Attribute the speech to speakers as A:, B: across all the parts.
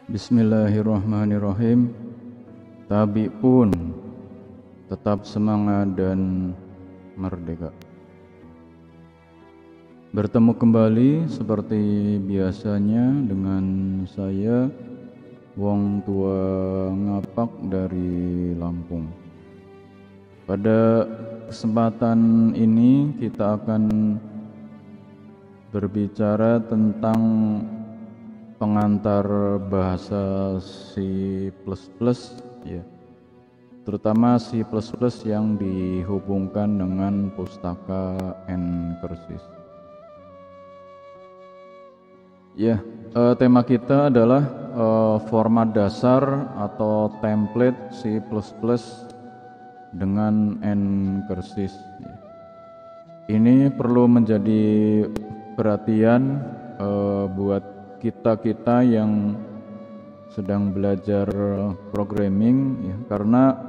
A: Bismillahirrahmanirrahim. Tabi pun tetap semangat dan merdeka. Bertemu kembali seperti biasanya dengan saya, Wong Tua Ngapak dari Lampung. Pada kesempatan ini kita akan berbicara tentang pengantar bahasa C++, ya, terutama C++ yang dihubungkan dengan pustaka N-Cursis. Ya, tema kita adalah format dasar atau template C++ dengan N-Cursis. Ini perlu menjadi perhatian buat kita yang sedang belajar programming, ya, karena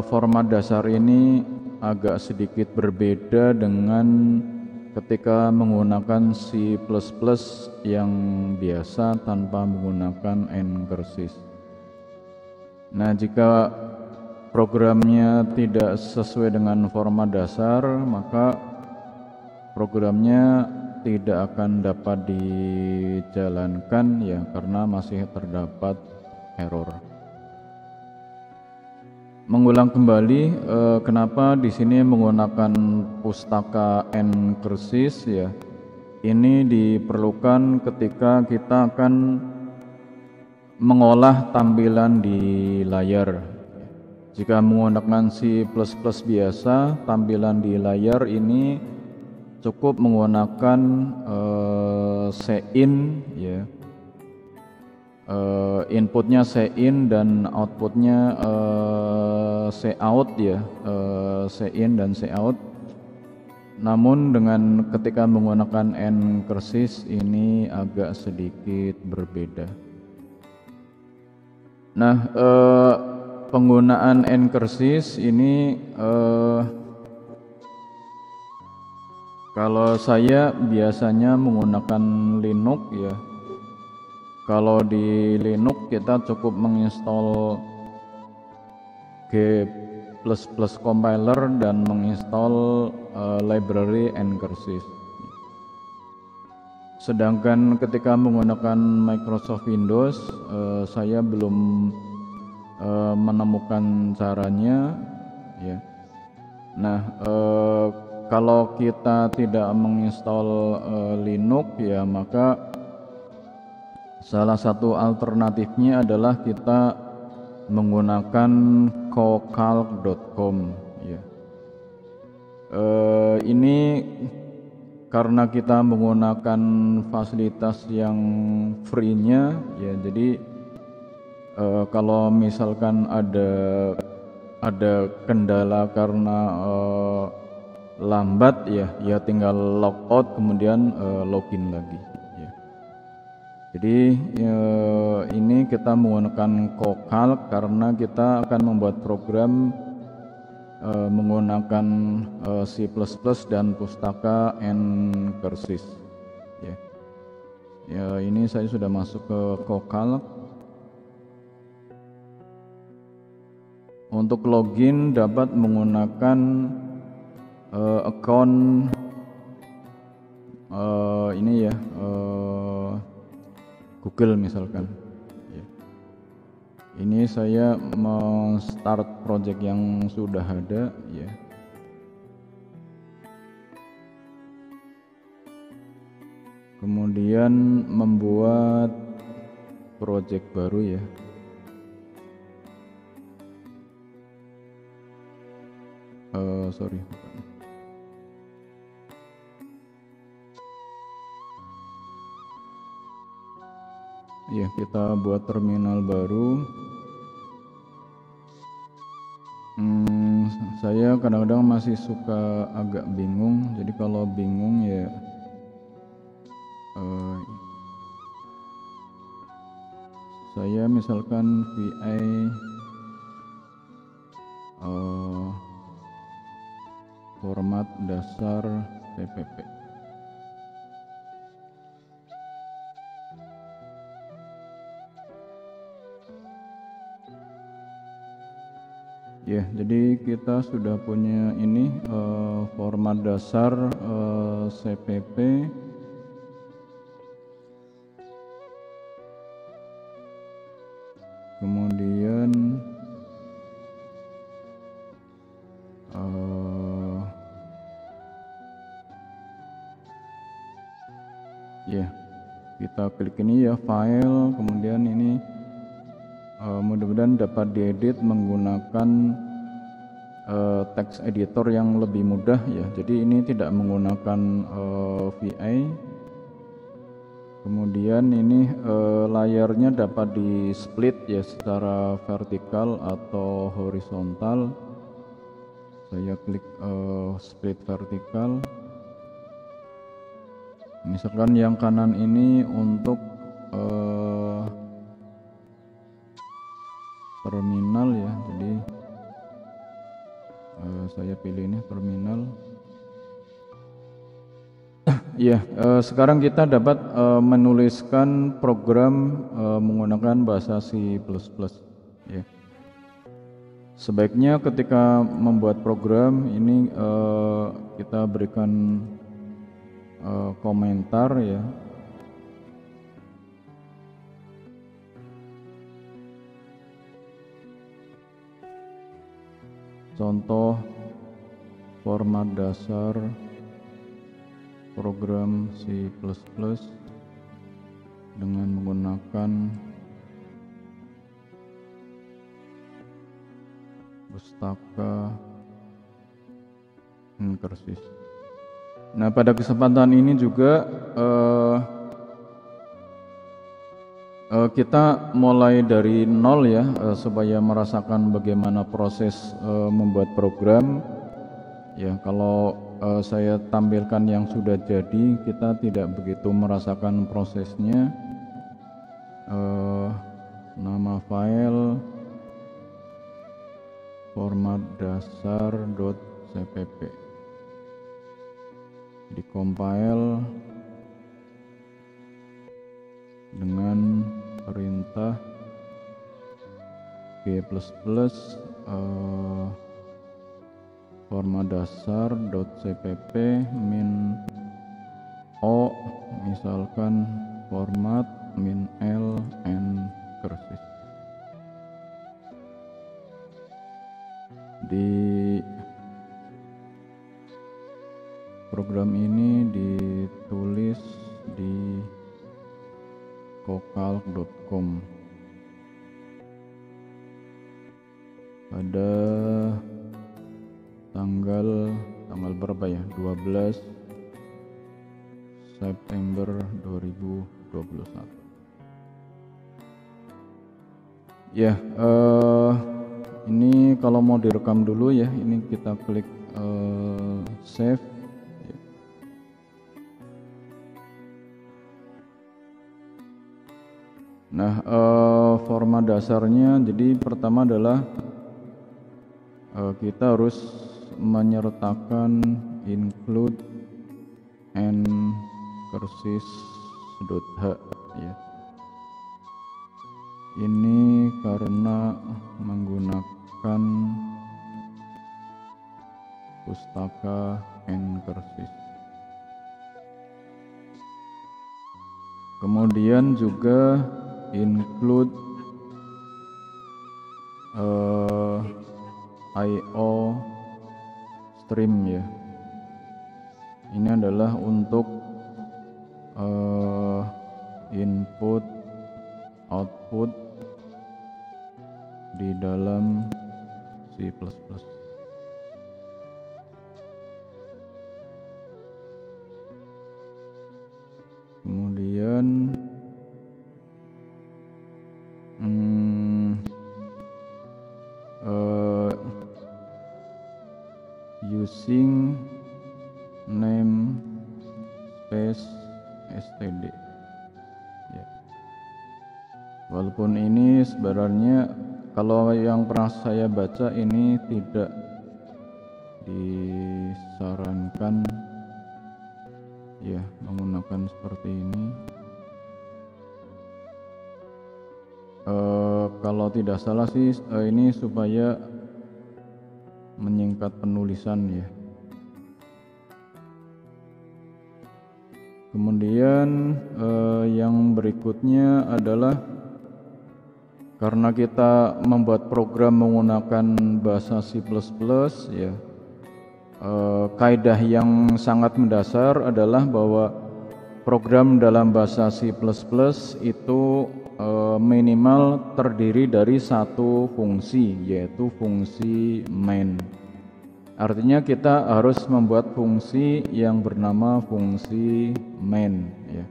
A: format dasar ini agak sedikit berbeda dengan ketika menggunakan C++ yang biasa tanpa menggunakan N-Cursis. Nah, jika programnya tidak sesuai dengan format dasar, maka programnya tidak akan dapat dijalankan, ya, karena masih terdapat error. Mengulang kembali, kenapa di sini menggunakan pustaka N-Cursis, ya. Ini diperlukan ketika kita akan mengolah tampilan di layar. Jika menggunakan C++ biasa, tampilan di layar ini cukup menggunakan cin, ya, inputnya cin dan outputnya cout, ya, cin dan cout. Namun dengan ketika menggunakan N-Cursis ini agak sedikit berbeda. Nah, penggunaan N-Cursis ini kalau saya biasanya menggunakan Linux, ya. Kalau di Linux kita cukup menginstal G++ compiler dan menginstal library N-Cursis. Sedangkan ketika menggunakan Microsoft Windows, saya belum menemukan caranya, ya. Nah, kalau kita tidak menginstal Linux, ya, maka salah satu alternatifnya adalah kita menggunakan cocalc.com, ya. Ini karena kita menggunakan fasilitas yang free-nya, ya, jadi kalau misalkan ada kendala karena lambat, ya tinggal logout kemudian login lagi, ya. Jadi ini kita menggunakan cocalc karena kita akan membuat program menggunakan C++ dan pustaka N-Cursis, ya. Ya, ini saya sudah masuk ke cocalc. Untuk login dapat menggunakan account ini, ya, Google misalkan, ya. Ini saya start project yang sudah ada, ya. Kemudian membuat project baru, ya. Sorry. Ya, kita buat terminal baru. Saya kadang-kadang masih suka agak bingung, jadi kalau bingung, ya, saya misalkan vi format dasar TPP. Ya, jadi kita sudah punya ini format dasar CPP. Kemudian ya, kita klik ini ya, file, kemudian ini mudah-mudahan dapat diedit menggunakan text editor yang lebih mudah ya. Jadi ini tidak menggunakan VI. Kemudian ini layarnya dapat di split ya secara vertikal atau horizontal. Saya klik split vertikal. Misalkan yang kanan ini untuk terminal ya, jadi saya pilih ini terminal. Ya, sekarang kita dapat menuliskan program menggunakan bahasa C++. Ya. Sebaiknya ketika membuat program ini kita berikan komentar ya. Contoh format dasar program C++ dengan menggunakan pustaka Incursus. Nah, pada kesempatan ini juga kita mulai dari nol ya, supaya merasakan bagaimana proses membuat program. Ya, kalau saya tampilkan yang sudah jadi, kita tidak begitu merasakan prosesnya. Nama file format dasar.cpp, dikompil dengan perintah G++ format dasar.cpp min o, misalkan format min l n cursis. Di program ini ditulis di kokalk.com pada tanggal berapa ya, 12 September 2021 ya. Ini kalau mau direkam dulu ya, ini kita klik save. Nah, format dasarnya jadi pertama adalah kita harus menyertakan include and cursis.h ya. Ini karena menggunakan pustaka Incursus. Kemudian juga include IO stream ya. Ini adalah untuk input output di dalam C++. Kemudian using name space std ya. Walaupun ini sebenarnya kalau yang pernah saya baca ini tidak disarankan ya menggunakan seperti ini. Kalau tidak salah sih ini supaya menyingkat penulisan ya. Kemudian yang berikutnya adalah karena kita membuat program menggunakan bahasa C++ ya, kaidah yang sangat mendasar adalah bahwa program dalam bahasa C++ itu minimal terdiri dari satu fungsi, yaitu fungsi main. Artinya kita harus membuat fungsi yang bernama fungsi main ya.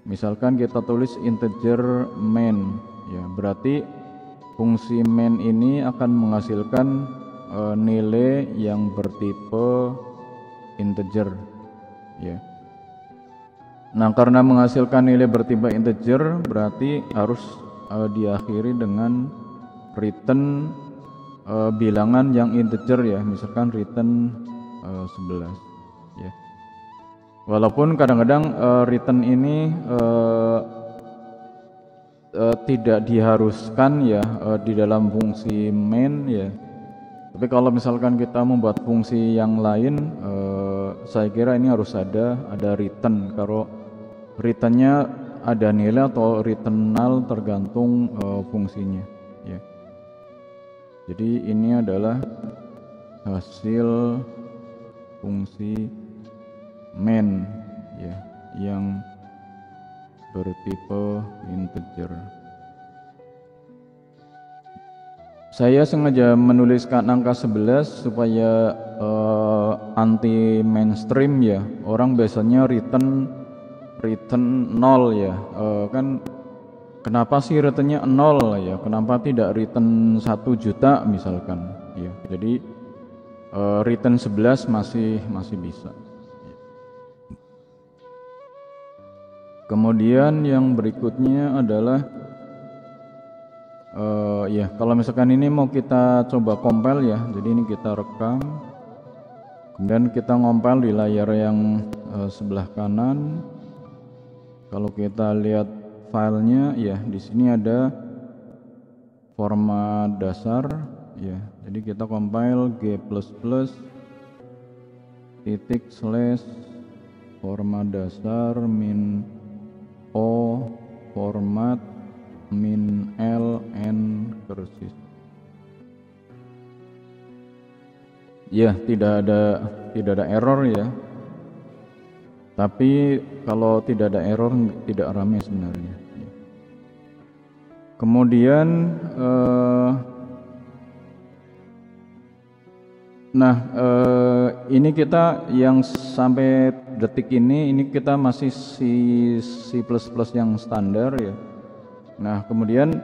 A: Misalkan kita tulis integer main ya, berarti fungsi main ini akan menghasilkan nilai yang bertipe integer ya. Nah, karena menghasilkan nilai bertipe integer berarti harus diakhiri dengan return bilangan yang integer ya, misalkan return 11 ya. Walaupun kadang-kadang return ini tidak diharuskan ya di dalam fungsi main ya. Tapi kalau misalkan kita membuat fungsi yang lain, saya kira ini harus ada return. Kalau returnnya ada nilai atau return null tergantung fungsinya ya. Jadi ini adalah hasil fungsi main ya yang bertipe integer. Saya sengaja menuliskan angka 11 supaya anti mainstream ya. Orang biasanya return 0 ya. Kan kenapa sih returnnya 0 ya? Kenapa tidak return 1 juta misalkan ya. Jadi return 11 masih bisa. Kemudian yang berikutnya adalah ya kalau misalkan ini mau kita coba compile ya. Jadi ini kita rekam. Kemudian kita ngompil di layar yang sebelah kanan. Kalau kita lihat filenya ya, di sini ada format dasar ya. Jadi kita compile g++ titik slash format dasar min o format min l n kursis. Ya, tidak ada error ya. Tapi kalau tidak ada error tidak rame sebenarnya. Kemudian ini kita yang sampai detik ini kita masih C++ yang standar ya. Nah, kemudian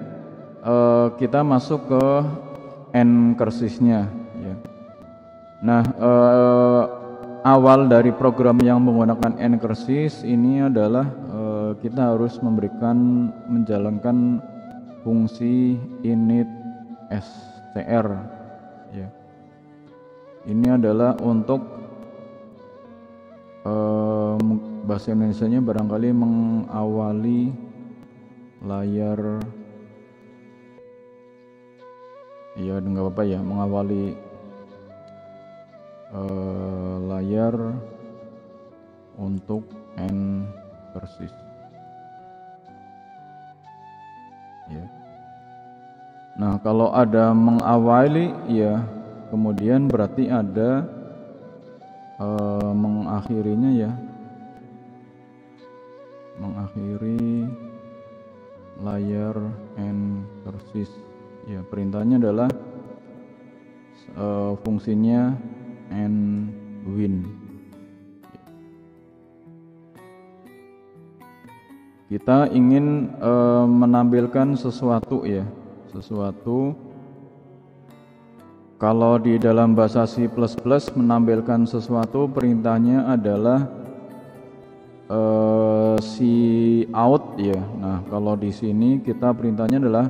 A: kita masuk ke n kursisnya ya. Nah, awal dari program yang menggunakan n kursis ini adalah kita harus menjalankan fungsi init str ya. Ini adalah untuk bahasa Indonesianya barangkali mengawali layar ya, enggak apa-apa ya, mengawali layar untuk n kursis ya. Nah, kalau ada mengawali ya, kemudian berarti ada mengakhirinya ya, mengakhiri layar n kursis ya. Perintahnya adalah fungsinya n-win. Kita ingin menampilkan sesuatu ya, sesuatu. Kalau di dalam bahasa C++ menampilkan sesuatu, perintahnya adalah cout ya. Nah, kalau di sini kita perintahnya adalah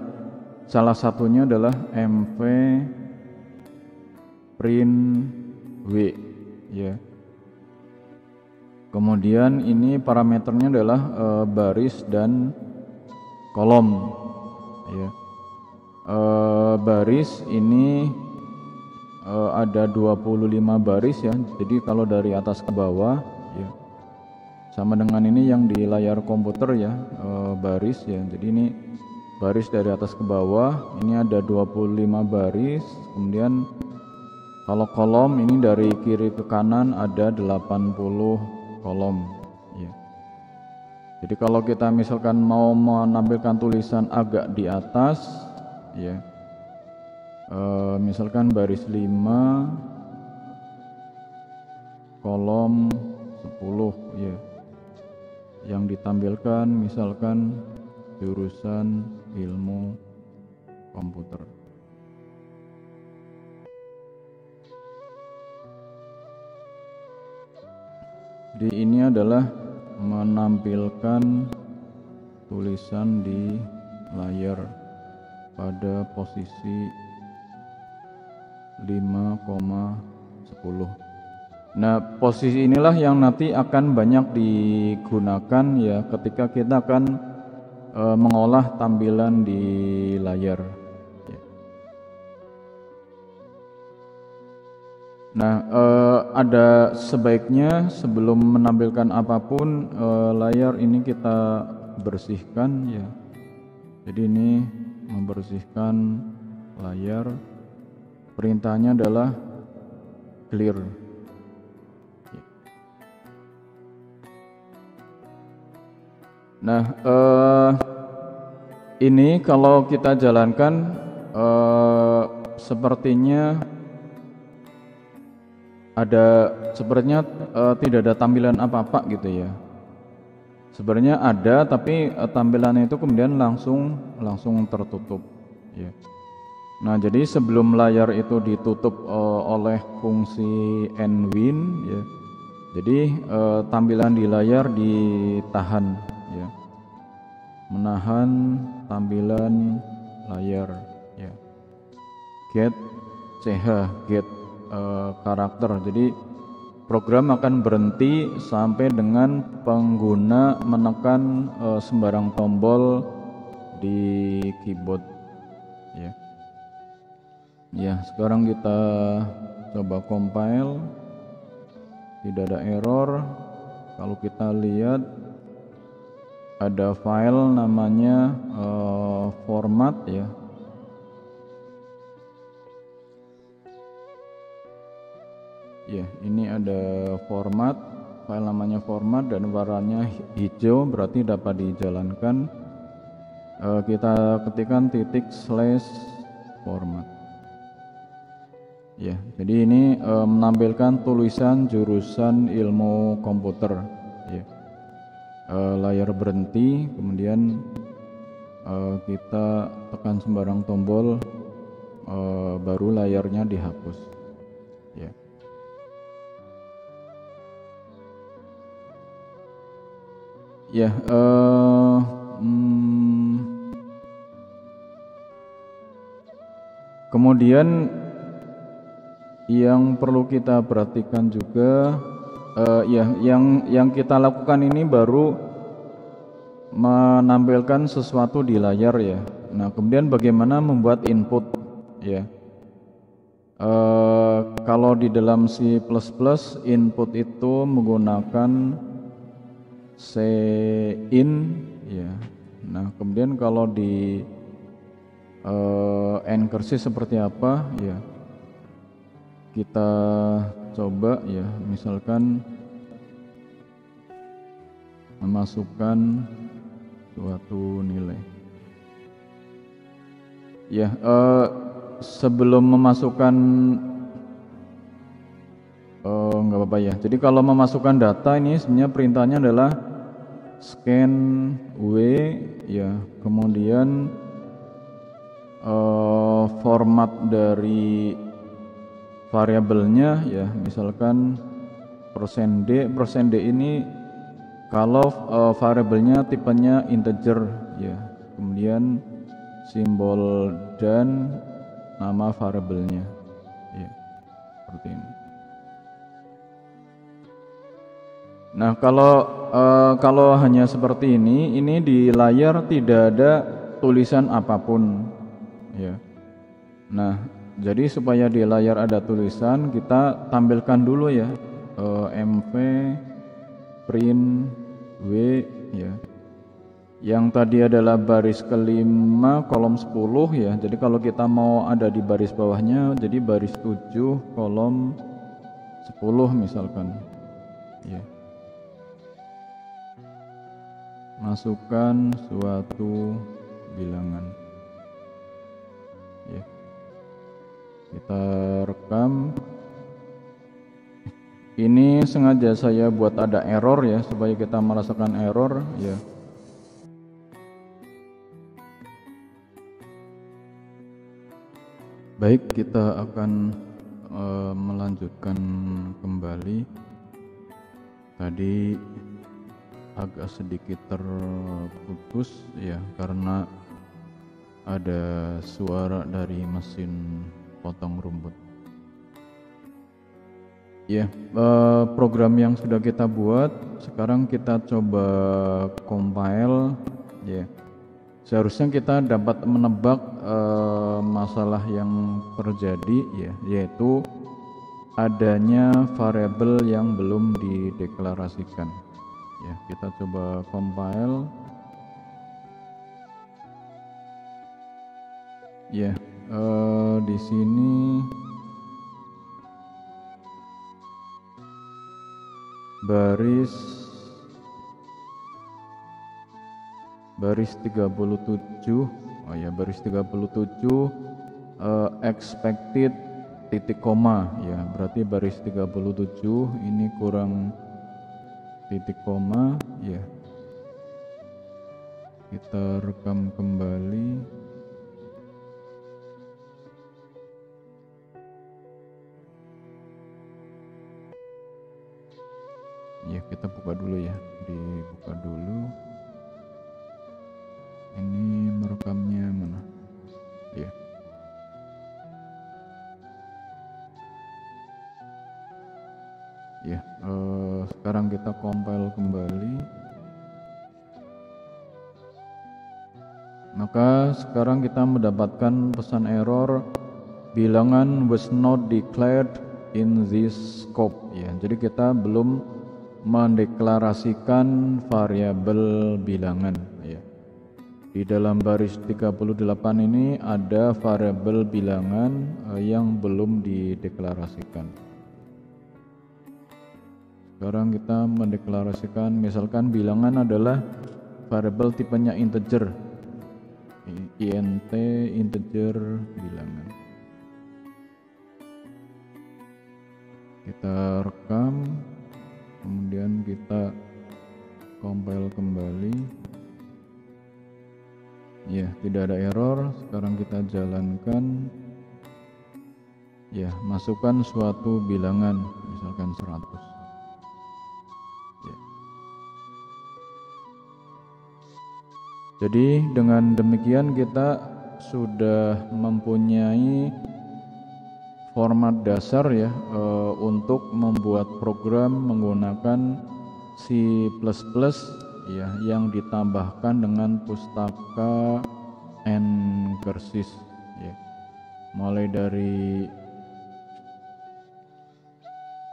A: salah satunya adalah mv print w ya. Kemudian ini parameternya adalah baris dan kolom ya. Baris ini ada 25 baris ya. Jadi kalau dari atas ke bawah ya sama dengan ini yang di layar komputer ya, baris ya. Jadi ini baris dari atas ke bawah, ini ada 25 baris. Kemudian kalau kolom ini dari kiri ke kanan ada 80 kolom ya. Jadi kalau kita misalkan mau menampilkan tulisan agak di atas ya, misalkan baris 5 kolom 10 ya, yang ditampilkan misalkan jurusan ilmu komputer. Jadi ini adalah menampilkan tulisan di layar pada posisi 5,10. Nah, posisi inilah yang nanti akan banyak digunakan ya ketika kita akan mengolah tampilan di layar. Nah, ada sebaiknya sebelum menampilkan apapun layar ini kita bersihkan ya. Jadi ini membersihkan layar. Perintahnya adalah clear. Nah, ini kalau kita jalankan sepertinya tidak ada tampilan apa-apa gitu ya. Sebenarnya ada, tapi tampilannya itu kemudian langsung tertutup ya. Nah, jadi sebelum layar itu ditutup oleh fungsi NWin ya, jadi tampilan di layar ditahan ya, menahan tampilan layar ya. Get karakter. Jadi program akan berhenti sampai dengan pengguna menekan sembarang tombol di keyboard ya. Ya, sekarang kita coba compile. Tidak ada error. Kalau kita lihat ada file namanya format ya. Ya, ini ada format, file namanya format dan warnanya hijau, berarti dapat dijalankan. Kita ketikkan /format. Ya, jadi ini menampilkan tulisan jurusan ilmu komputer. Ya. Layar berhenti, kemudian kita tekan sembarang tombol, baru layarnya dihapus. Ya. Ya, kemudian yang perlu kita perhatikan juga, ya, yang kita lakukan ini baru menampilkan sesuatu di layar ya. Nah, kemudian bagaimana membuat input ya? Kalau di dalam C++ input itu menggunakan cin ya. Nah, kemudian kalau di Nkrc seperti apa ya, kita coba ya, misalkan memasukkan suatu nilai ya. Sebelum memasukkan nggak apa-apa ya. Jadi kalau memasukkan data ini sebenarnya perintahnya adalah scan w ya, kemudian format dari variabelnya ya, misalkan %d ini kalau variabelnya tipenya integer ya, kemudian simbol dan nama variabelnya ya, seperti ini. Nah, kalau hanya seperti ini di layar tidak ada tulisan apapun ya. Nah, jadi supaya di layar ada tulisan, kita tampilkan dulu ya, MV print W ya. Yang tadi adalah baris kelima kolom 10 ya. Jadi kalau kita mau ada di baris bawahnya, jadi baris 7 kolom 10 misalkan ya. Masukkan suatu bilangan ya. Kita rekam. Ini sengaja saya buat ada error ya, supaya kita merasakan error ya. Baik, kita akan melanjutkan kembali. Tadi agak sedikit terputus ya, karena ada suara dari mesin potong rumput. Ya, program yang sudah kita buat, sekarang kita coba compile ya. Seharusnya kita dapat menebak masalah yang terjadi ya, yaitu adanya variabel yang belum dideklarasikan. Ya, kita coba compile. Ya, di sini baris 37. Oh ya, baris 37 expected titik koma ya, berarti baris 37 ini kurang titik koma ya. Kita rekam kembali. Ya, kita buka dulu ya, dibuka dulu. Ini merekamnya mana ya. Ya, sekarang kita compile kembali. Maka sekarang kita mendapatkan pesan error, bilangan was not declared in this scope ya. Jadi kita belum mendeklarasikan variabel bilangan ya. Di dalam baris 38 ini ada variabel bilangan yang belum dideklarasikan. Sekarang kita mendeklarasikan, misalkan bilangan adalah variabel tipenya integer, int integer bilangan. Kita rekam, kemudian kita compile kembali. Ya, tidak ada error. Sekarang kita jalankan. Ya, masukkan suatu bilangan, misalkan 100. Ya. Jadi dengan demikian kita sudah mempunyai format dasar ya, untuk membuat program menggunakan C++ ya, yang ditambahkan dengan pustaka N-Cursis ya. Mulai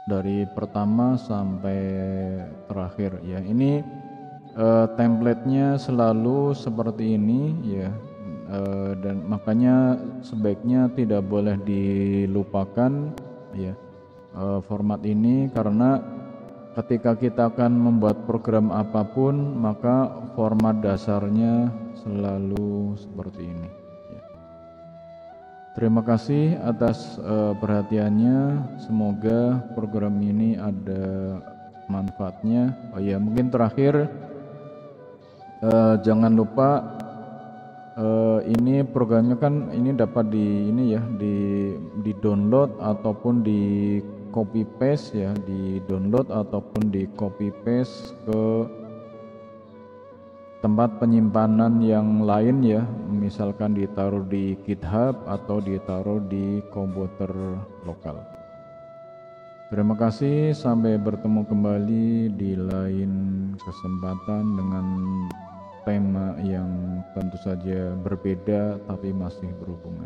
A: dari pertama sampai terakhir ya. Ini template-nya selalu seperti ini ya, dan makanya sebaiknya tidak boleh dilupakan ya format ini, karena ketika kita akan membuat program apapun maka format dasarnya selalu seperti ini ya. Terima kasih atas perhatiannya, semoga program ini ada manfaatnya. Oh ya, mungkin terakhir jangan lupa ini programnya kan ini dapat di download ataupun di copy paste ya, di download ataupun di copy paste ke tempat penyimpanan yang lain ya, misalkan ditaruh di GitHub atau ditaruh di komputer lokal. Terima kasih, sampai bertemu kembali di lain kesempatan dengan tema yang tentu saja berbeda tapi masih berhubungan.